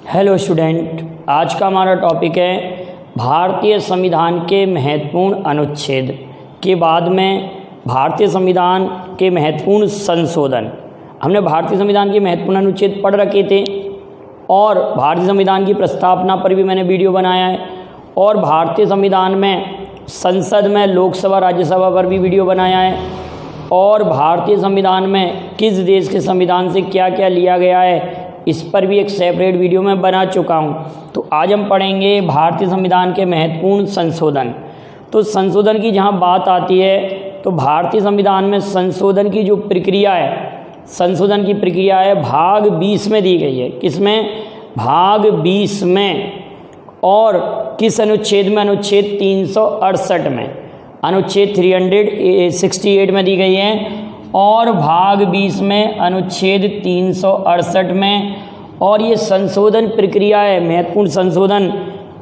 Hello student, आज का हमारा टॉपिक है भारतीय संविधान के महत्वपूर्ण अनुच्छेद के बाद में भारतीय संविधान के महत्वपूर्ण संशोधन। हमने भारतीय संविधान के महत्वपूर्ण अनुच्छेद पढ़ रखे थे और भारतीय संविधान की प्रस्तावना पर भी मैंने वीडियो बनाया है और भारतीय संविधान में संसद में लोकसभा राज्यसभा पर भी वीडियो बनाया है और भारतीय संविधान में किस देश के संविधान से क्या क्या लिया गया है इस पर भी एक सेपरेट वीडियो में बना चुका हूँ। तो आज हम पढ़ेंगे भारतीय संविधान के महत्वपूर्ण संशोधन। तो संशोधन की जहाँ बात आती है तो भारतीय संविधान में संशोधन की जो प्रक्रिया है, संशोधन की प्रक्रिया है भाग 20 में दी गई है। किसमें? भाग 20 में। और किस अनुच्छेद में? अनुच्छेद 368 में, अनुच्छेद 368 में दी गई है और भाग 20 में अनुच्छेद 368 में। और ये संशोधन प्रक्रिया है, महत्वपूर्ण संशोधन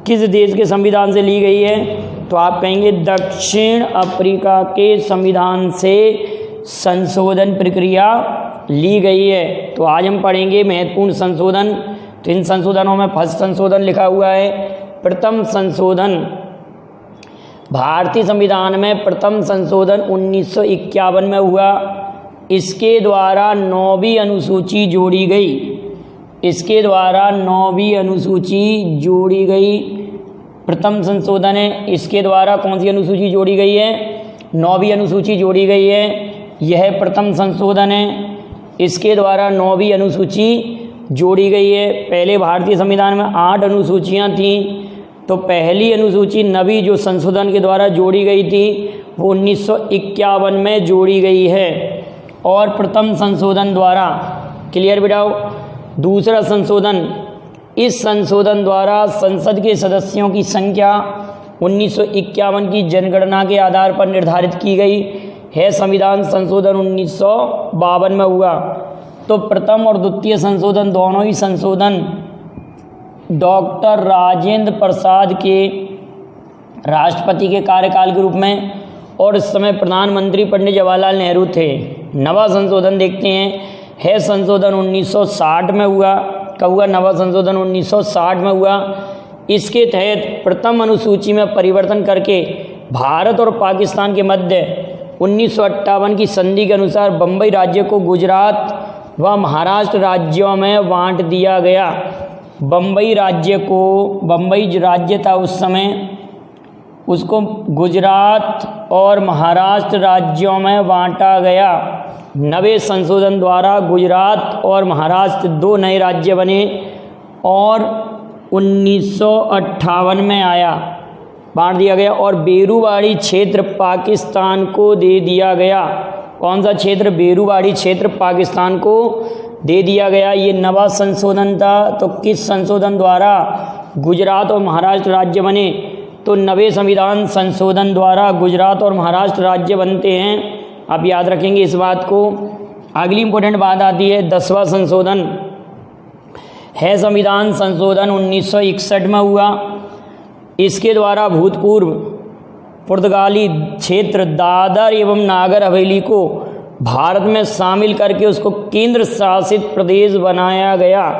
किस देश के संविधान से ली गई है? तो आप कहेंगे दक्षिण अफ्रीका के संविधान से संशोधन प्रक्रिया ली गई है। तो आज हम पढ़ेंगे महत्वपूर्ण संशोधन। तो इन संशोधनों में फर्स्ट संशोधन लिखा हुआ है प्रथम संशोधन। भारतीय संविधान में प्रथम संशोधन 1951 में हुआ। इसके द्वारा 9वीं अनुसूची जोड़ी गई। इसके द्वारा 9वीं अनुसूची जोड़ी गई। प्रथम संशोधन है। इसके द्वारा कौन सी अनुसूची जोड़ी गई है? 9वीं अनुसूची जोड़ी गई है। यह प्रथम संशोधन है। इसके द्वारा 9वीं अनुसूची जोड़ी गई है। पहले भारतीय संविधान में 8 अनुसूचियाँ थीं। तो पहली अनुसूची नवी जो संशोधन के द्वारा जोड़ी गई थी वो 1951 में जोड़ी गई है और प्रथम संशोधन द्वारा, क्लियर बिठाओ। दूसरा संशोधन, इस संशोधन द्वारा संसद के सदस्यों की संख्या 1951 की जनगणना के आधार पर निर्धारित की गई है। संविधान संशोधन 1952 में हुआ। तो प्रथम और द्वितीय संशोधन दोनों ही संशोधन डॉक्टर राजेंद्र प्रसाद के राष्ट्रपति के कार्यकाल के रूप में और इस समय प्रधानमंत्री पंडित जवाहरलाल नेहरू थे। नवा संशोधन देखते हैं, है संशोधन 1960 में हुआ। कब हुआ? नवा संशोधन 1960 में हुआ। इसके तहत प्रथम अनुसूची में परिवर्तन करके भारत और पाकिस्तान के मध्य 1958 की संधि के अनुसार बम्बई राज्य को गुजरात व महाराष्ट्र राज्यों में बांट दिया गया। बम्बई राज्य था उस समय, उसको गुजरात और महाराष्ट्र राज्यों में बांटा गया। नवे संशोधन द्वारा गुजरात और महाराष्ट्र 2 नए राज्य बने और 1958 में आया, बांट दिया गया और बेरूवाड़ी क्षेत्र पाकिस्तान को दे दिया गया। कौन सा क्षेत्र? बेरूवाड़ी क्षेत्र पाकिस्तान को दे दिया गया। ये नवा संशोधन था। तो किस संशोधन द्वारा गुजरात और महाराष्ट्र राज्य बने? तो नवे संविधान संशोधन द्वारा गुजरात और महाराष्ट्र राज्य बनते हैं। आप याद रखेंगे इस बात को। अगली इंपॉर्टेंट बात आती है 10वां संशोधन, है संविधान संशोधन 1961 में हुआ। इसके द्वारा भूतपूर्व पुर्तगाली क्षेत्र दादर एवं नागर हवेली को भारत में शामिल करके उसको केंद्र शासित प्रदेश बनाया गया।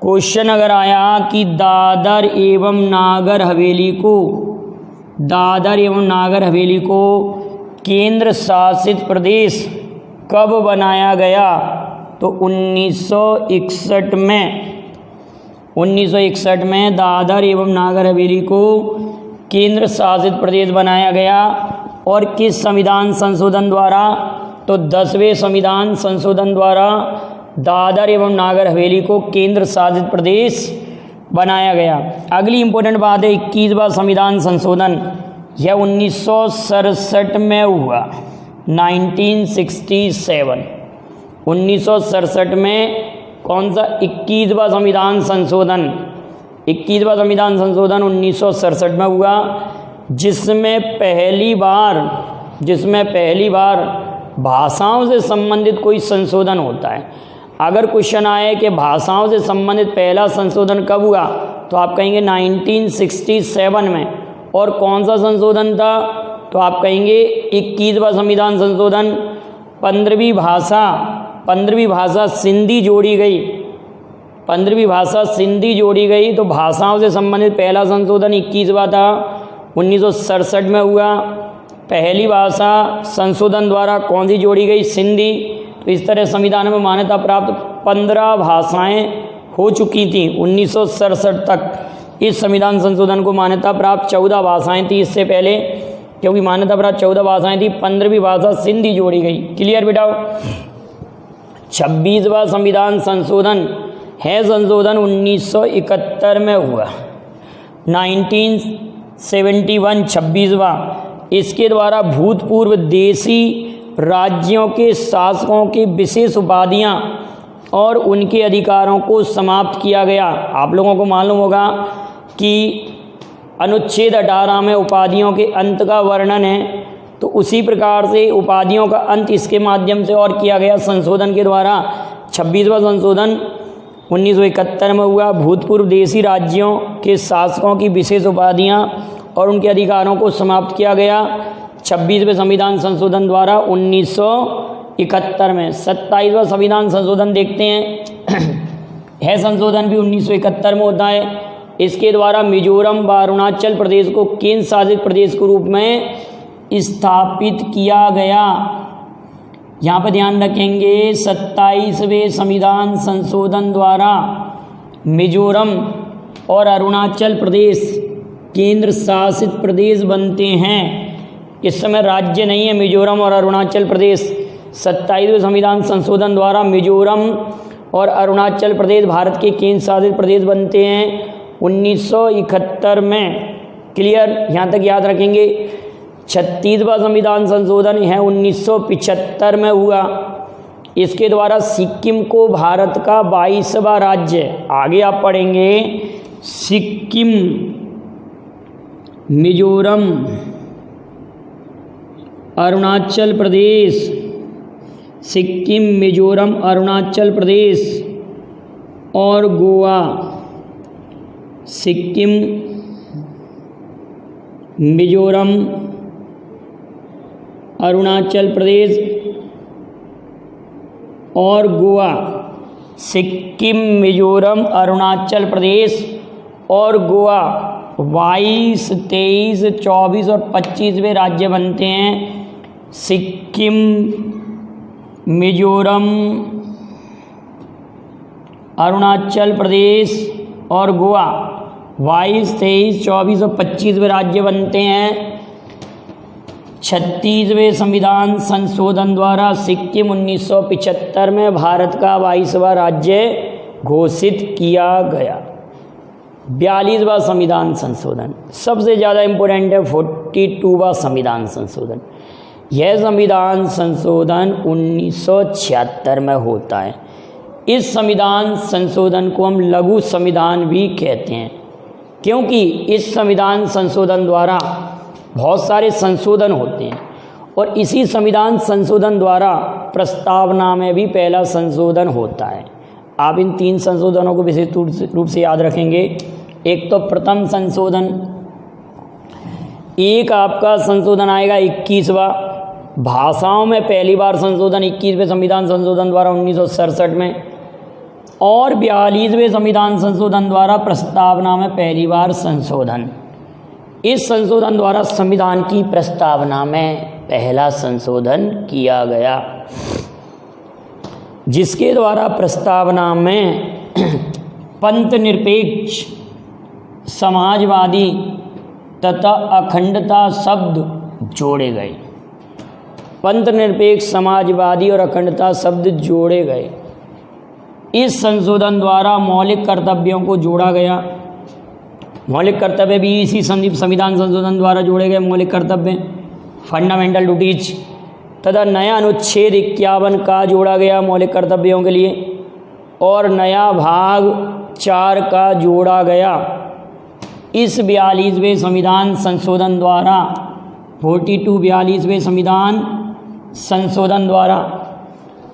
क्वेश्चन अगर आया कि दादर एवं नागर हवेली को केंद्र शासित प्रदेश कब बनाया गया? तो 1961 में दादर एवं नागर हवेली को केंद्र शासित प्रदेश बनाया गया। और किस संविधान संशोधन द्वारा? तो 10वें संविधान संशोधन द्वारा दादर एवं नागर हवेली को केंद्र शासित प्रदेश बनाया गया। अगली इंपॉर्टेंट बात है 21वां संविधान संशोधन, यह 1967 में हुआ। 1967 में कौन सा? 21वां संविधान संशोधन। 21वां संविधान संशोधन 1967 में हुआ, जिसमें पहली बार भाषाओं से संबंधित कोई संशोधन होता है। अगर क्वेश्चन आए कि भाषाओं से संबंधित पहला संशोधन कब हुआ? तो आप कहेंगे 1967 में। और कौन सा संशोधन था? तो आप कहेंगे 21वां संविधान संशोधन। 15वीं भाषा सिंधी जोड़ी गई। 15वीं भाषा सिंधी जोड़ी गई। तो भाषाओं से संबंधित पहला संशोधन 21वां था, 1967 में हुआ। पहली भाषा संशोधन द्वारा कौन सी जोड़ी गई? सिंधी। तो इस तरह संविधान में मान्यता प्राप्त 15 भाषाएं हो चुकी थीं 1967 तक। इस संविधान संशोधन को मान्यता प्राप्त 14 भाषाएं थी इससे पहले, क्योंकि मान्यता प्राप्त 14 भाषाएं थी, 15वीं भाषा सिंधी जोड़ी गई। क्लियर बेटा? 26वां संविधान संशोधन है संशोधन 1971 में हुआ, 1971 26वां। इसके द्वारा भूतपूर्व देशी राज्यों के शासकों की विशेष उपाधियां और उनके अधिकारों को समाप्त किया गया। आप लोगों को मालूम होगा कि अनुच्छेद 18 में उपाधियों के अंत का वर्णन है, तो उसी प्रकार से उपाधियों का अंत इसके माध्यम से और किया गया संशोधन के द्वारा। 26वां संशोधन 1971 में हुआ। भूतपूर्व देशी राज्यों के शासकों की विशेष उपाधियां और उनके अधिकारों को समाप्त किया गया 26वें संविधान संशोधन द्वारा 1971 में। 27वां संविधान संशोधन देखते हैं है संशोधन भी 1971 में होता है। इसके द्वारा मिजोरम व अरुणाचल प्रदेश को केंद्र शासित प्रदेश के रूप में स्थापित किया गया। यहाँ पर ध्यान रखेंगे 27वें संविधान संशोधन द्वारा मिजोरम और अरुणाचल प्रदेश केंद्र शासित प्रदेश बनते हैं। इस समय राज्य नहीं है मिजोरम और अरुणाचल प्रदेश। 27वें संविधान संशोधन द्वारा मिजोरम और अरुणाचल प्रदेश भारत के केंद्र शासित प्रदेश बनते हैं 1971 में। क्लियर? यहाँ तक याद रखेंगे। 36वां संविधान संशोधन है 1975 में हुआ। इसके द्वारा सिक्किम को भारत का 22वां राज्य, आगे आप पढ़ेंगे, सिक्किम, मिजोरम, अरुणाचल प्रदेश, सिक्किम, मिजोरम, अरुणाचल प्रदेश और गोवा, सिक्किम, मिजोरम, अरुणाचल प्रदेश और गोवा, सिक्किम, मिजोरम, अरुणाचल प्रदेश और गोवा 22, 23, 24 और 25वें राज्य बनते हैं। सिक्किम, मिजोरम, अरुणाचल प्रदेश और गोवा 22, 23, 24 और 25वें राज्य बनते हैं। 36वें संविधान संशोधन द्वारा सिक्किम 1975 में भारत का 22वां राज्य घोषित किया गया। 42वां संविधान संशोधन सबसे ज़्यादा इम्पोर्टेंट है, 42वां संविधान संशोधन। यह संविधान संशोधन 1976 में होता है। इस संविधान संशोधन को हम लघु संविधान भी कहते हैं, क्योंकि इस संविधान संशोधन द्वारा बहुत सारे संशोधन होते हैं और इसी संविधान संशोधन द्वारा प्रस्तावना में भी पहला संशोधन होता है। आप इन 3 संशोधनों को विशेष रूप से याद रखेंगे। एक तो प्रथम संशोधन, एक आपका संशोधन आएगा 21वां, भाषाओं में पहली बार संशोधन 21वें संविधान संशोधन द्वारा 1967 में, और 42वें संविधान संशोधन द्वारा प्रस्तावना में पहली बार संशोधन। इस संशोधन द्वारा संविधान की प्रस्तावना में पहला संशोधन किया गया, जिसके द्वारा प्रस्तावना में पंथ निरपेक्ष, समाजवादी तथा अखंडता शब्द जोड़े गए। पंथ निरपेक्ष, समाजवादी और अखंडता शब्द जोड़े गए। इस संशोधन द्वारा मौलिक कर्तव्यों को जोड़ा गया। मौलिक कर्तव्य भी इसी संविधान संशोधन द्वारा जोड़े गए। मौलिक कर्तव्य, फंडामेंटल ड्यूटीज, तथा नया अनुच्छेद 51 का जोड़ा गया मौलिक कर्तव्यों के लिए, और नया भाग 4 का जोड़ा गया। इस 42वें संविधान संशोधन द्वारा 42वें संविधान संशोधन द्वारा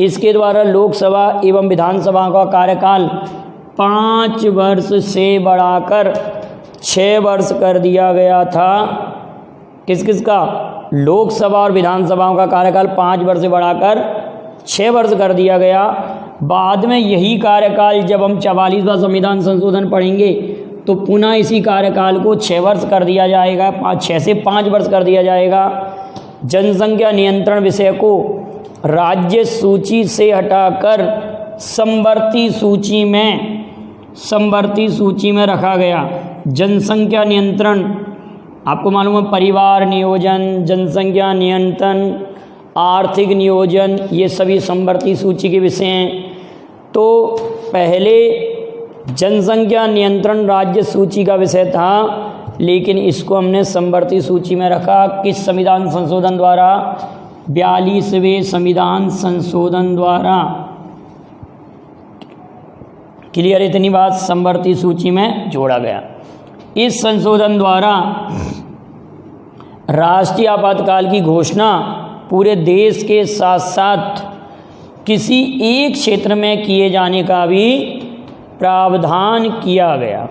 इसके द्वारा लोकसभा एवं विधानसभा का कार्यकाल 5 वर्ष से बढ़ाकर 6 वर्ष कर दिया गया था। किस किस का? लोकसभा और विधानसभाओं का कार्यकाल 5 वर्ष से बढ़ाकर 6 वर्ष कर दिया गया। बाद में यही कार्यकाल जब हम 44वां संविधान संशोधन पढ़ेंगे तो पुनः इसी कार्यकाल को 6 वर्ष कर दिया जाएगा, 6 से 5 वर्ष कर दिया जाएगा। जनसंख्या नियंत्रण विषय को राज्य सूची से हटाकर समवर्ती सूची में रखा गया। जनसंख्या नियंत्रण, आपको मालूम है परिवार नियोजन, जनसंख्या नियंत्रण, आर्थिक नियोजन, ये सभी समवर्ती सूची के विषय हैं। तो पहले जनसंख्या नियंत्रण राज्य सूची का विषय था, लेकिन इसको हमने समवर्ती सूची में रखा। किस संविधान संशोधन द्वारा? 42वें संविधान संशोधन द्वारा। क्लियर, इतनी बात समवर्ती सूची में जोड़ा गया। इस संशोधन द्वारा राष्ट्रीय आपातकाल की घोषणा पूरे देश के साथ साथ किसी एक क्षेत्र में किए जाने का भी प्रावधान किया गया।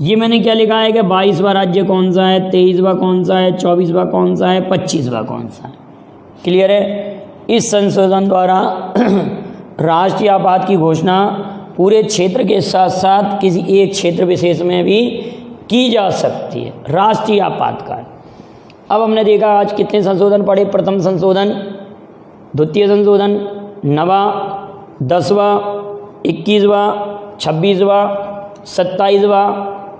ये मैंने क्या लिखा है कि 22वां राज्य कौन सा है, 23वां कौन सा है, 24वां कौन सा है, 25वां कौन सा है। क्लियर है। इस संशोधन द्वारा राष्ट्रीय आपात की घोषणा पूरे क्षेत्र के साथ साथ किसी एक क्षेत्र विशेष में भी की जा सकती है, राष्ट्रीय आपातकाल। अब हमने देखा आज कितने संशोधन पढ़े। प्रथम संशोधन, द्वितीय संशोधन, 9वां, 10वां, 21वां, 26वां, 27वां,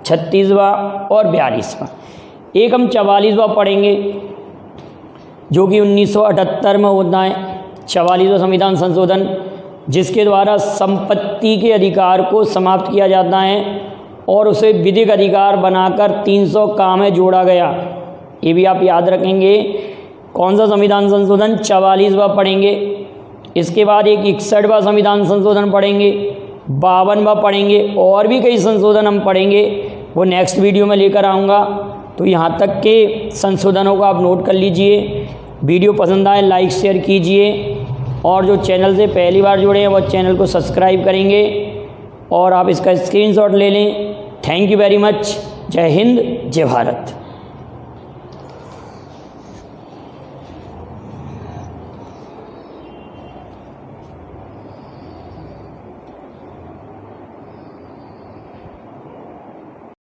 36वां और 42वां। एक हम 44वां पढ़ेंगे जो कि 1978 में होता है। 44वां संविधान संशोधन, जिसके द्वारा संपत्ति के अधिकार को समाप्त किया जाता है और उसे विधिक अधिकार बनाकर 300 का में जोड़ा गया। ये भी आप याद रखेंगे। कौन सा संविधान संशोधन? 44वां पढ़ेंगे। इसके बाद एक 61वां संविधान संशोधन पढ़ेंगे, 52वां पढ़ेंगे और भी कई संशोधन हम पढ़ेंगे, वो नेक्स्ट वीडियो में लेकर आऊँगा। तो यहाँ तक के संशोधनों को आप नोट कर लीजिए। वीडियो पसंद आए लाइक शेयर कीजिए और जो चैनल से पहली बार जुड़े हैं वो चैनल को सब्सक्राइब करेंगे और आप इसका स्क्रीनशॉट ले लें। Thank you very much. जय हिंद, जय भारत।